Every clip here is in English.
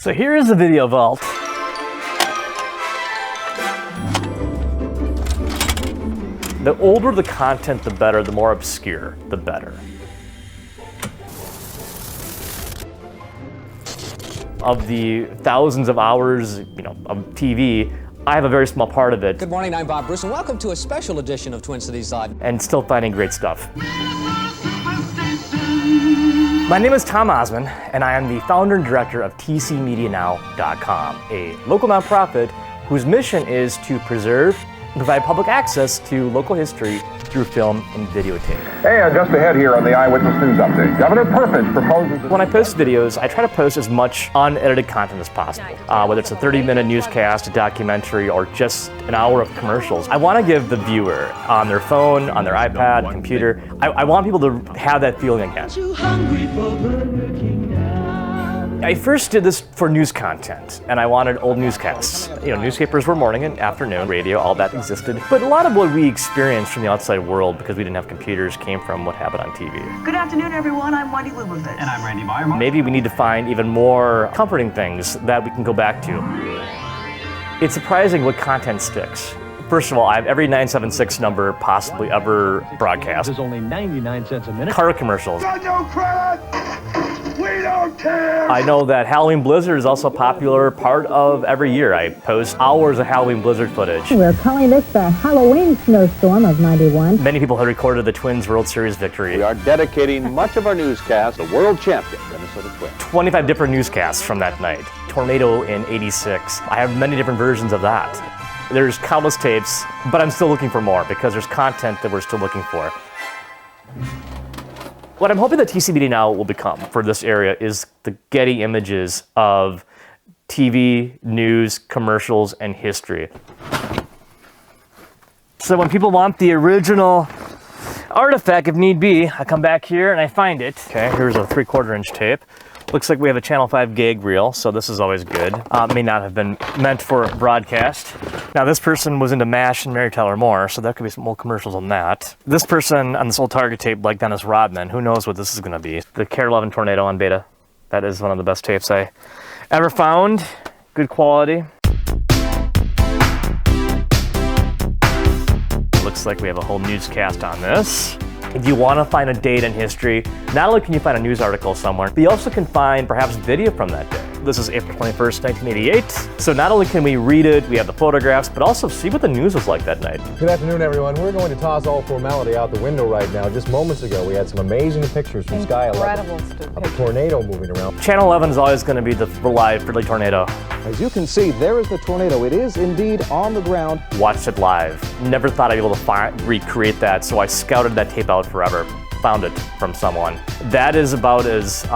So here is the video vault. The older the content, the better. The more obscure, the better. Of the thousands of hours, of TV, I have a very small part of it. Good morning, I'm Bob Bruce, and welcome to a special edition of Twin Cities Live. And still finding great stuff. My name is Tom Osmond, and I am the founder and director of tcmedianow.com, a local nonprofit whose mission is to preserve and provide public access to local history through film and videotape. Hey, just ahead here on the Eyewitness News Update. Governor Perkins proposes... When I post videos, I try to post as much unedited content as possible. Whether it's a 30-minute newscast, a documentary, or just an hour of commercials. I want to give the viewer, on their phone, on their iPad, computer, I want people to have that feeling again. I first did this for news content, and I wanted old newscasts. Newspapers were morning and afternoon, radio, all that existed. But a lot of what we experienced from the outside world, because we didn't have computers, came from what happened on TV. Good afternoon, everyone. I'm Wendy Lubovitz. And I'm Randy Meyer. Maybe we need to find even more comforting things that we can go back to. It's surprising what content sticks. First of all, I have every 976 number possibly ever broadcast. There's only 99 cents a minute. Car commercials. Got no credit! We don't care! I know that Halloween Blizzard is also a popular part of every year. I post hours of Halloween Blizzard footage. We're calling this the Halloween snowstorm of '91. Many people have recorded the Twins World Series victory. We are dedicating much of our newscast to the world champion, Minnesota Twins. 25 different newscasts from that night. Tornado in '86. I have many different versions of that. There's countless tapes, but I'm still looking for more because there's content that we're still looking for. What I'm hoping that TCBD Now will become for this area is the Getty images of TV, news, commercials, and history. So when people want the original artifact, if need be, I come back here and I find it. Okay, here's a 3/4 inch tape. Looks like we have a Channel 5 gag reel, so this is always good. May not have been meant for broadcast. Now this person was into MASH and Mary Tyler Moore, so there could be some old commercials on that. This person on this old Target tape, like Dennis Rodman, who knows what this is gonna be. The Care 11 Tornado on beta. That is one of the best tapes I ever found. Good quality. Looks like we have a whole newscast on this. If you want to find a date in history, not only can you find a news article somewhere, but you also can find perhaps video from that day. This is April 21st, 1988. So not only can we read it, we have the photographs, but also see what the news was like that night. Good afternoon, everyone. We're going to toss all formality out the window right now. Just moments ago, we had some amazing pictures from Sky 11 of a tornado moving around. Channel 11 is always going to be the live Fiddly tornado. As you can see, there is the tornado. It is indeed on the ground. Watched it live. Never thought I'd be able to recreate that, so I scouted that tape out forever. Found it from someone. That is about as,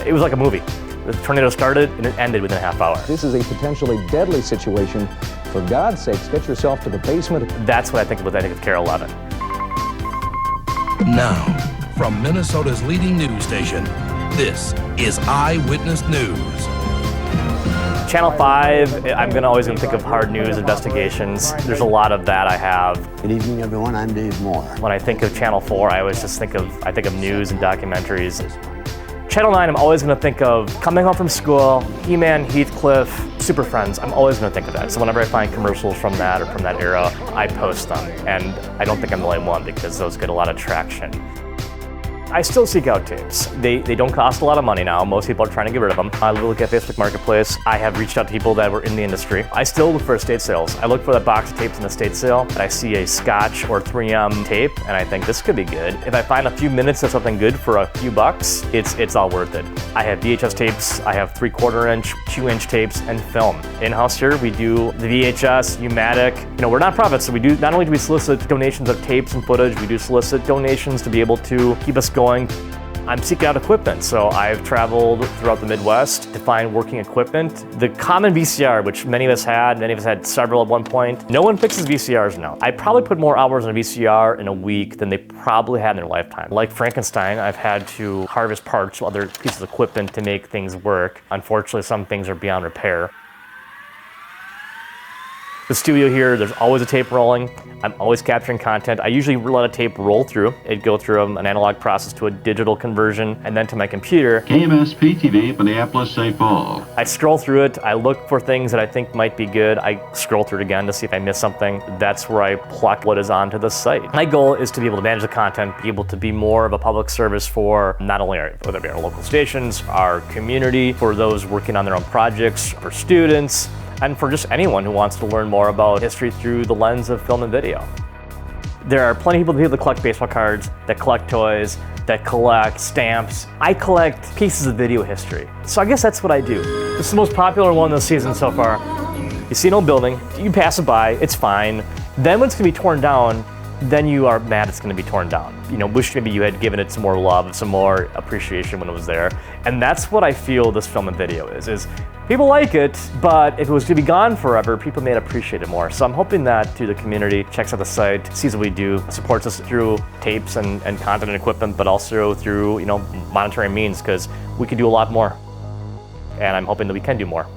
it was like a movie. The tornado started and it ended within a half hour. This is a potentially deadly situation. For God's sakes, get yourself to the basement. That's what I think of when I think of Care 11. Now, from Minnesota's leading news station, this is Eyewitness News. Channel 5, I'm always going to think of hard news investigations. There's a lot of that I have. Good evening, everyone. I'm Dave Moore. When I think of Channel 4, I always just think of news and documentaries. Channel 9, I'm always going to think of coming home from school, He-Man, Heathcliff, Super Friends. I'm always going to think of that. So whenever I find commercials from that or from that era, I post them. And I don't think I'm the only one because those get a lot of traction. I still seek out tapes. They don't cost a lot of money now. Most people are trying to get rid of them. I look at Facebook Marketplace. I have reached out to people that were in the industry. I still look for estate sales. I look for that box of tapes in the estate sale, and I see a Scotch or 3M tape, and I think this could be good. If I find a few minutes of something good for a few bucks, it's all worth it. I have VHS tapes, I have 3/4 inch, 2-inch tapes, and film. In-house here, we do the VHS, U-matic. We're nonprofits, so we do, not only do we solicit donations of tapes and footage, we do solicit donations to be able to keep us going. I'm seeking out equipment, so I've traveled throughout the Midwest to find working equipment. The common VCR, which many of us had several at one point. No one fixes VCRs now. I probably put more hours on a VCR in a week than they probably had in their lifetime. Like Frankenstein, I've had to harvest parts from other pieces of equipment to make things work. Unfortunately, some things are beyond repair. The studio here, there's always a tape rolling. I'm always capturing content. I usually let a tape roll through. It'd go through an analog process to a digital conversion, and then to my computer. KMSP-TV, Minneapolis-St. Paul. I scroll through it. I look for things that I think might be good. I scroll through it again to see if I miss something. That's where I pluck what is onto the site. My goal is to be able to manage the content, be able to be more of a public service for not only whether it be our local stations, our community, for those working on their own projects, for students, and for just anyone who wants to learn more about history through the lens of film and video. There are plenty of people that collect baseball cards, that collect toys, that collect stamps. I collect pieces of video history. So I guess that's what I do. This is the most popular one this season so far. You see an old building, you pass it by, it's fine. Then when it's gonna be torn down, then you are mad it's gonna be torn down. You know, wish maybe you had given it some more love, some more appreciation when it was there. And that's what I feel this film and video is people like it, but if it was gonna be gone forever, people may appreciate it more. So I'm hoping that through the community, checks out the site, sees what we do, supports us through tapes and content and equipment, but also through, monetary means, because we can do a lot more. And I'm hoping that we can do more.